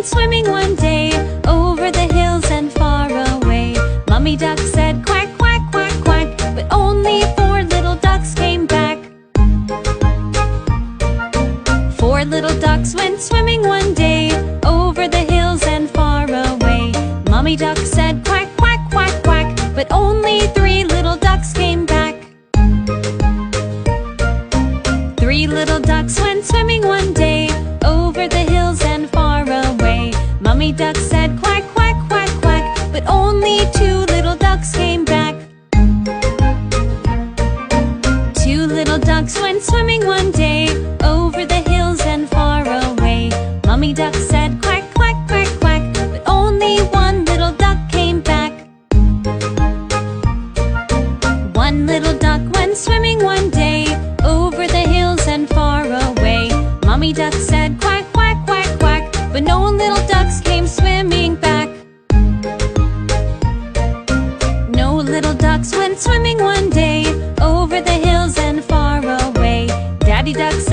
went swimming one day over the hills and far away. Mummy duck said quack, quack, quack, quack, but only 4 little ducks came back. 4 little ducks went swimming one day over the hills and far away. Mummy duck said quack, quack, quack, quack, but only 3 little ducks came back. 3 little ducks went swimming one day over the hills and far away. Mummy duck said quack, quack, quack, quack, but only 2 little ducks came back. 2 little ducks went swimming one day over the hills and far away. Mummy duck said quack, quack, quack, quack, but only 1 little duck came back. 1 little duck went swimming one day over the hills and far away. Mummy duck said quack, quack, quack, quack, but no little ducks came swimming back. No little ducks went swimming one day over the hills and far away. Daddy duck said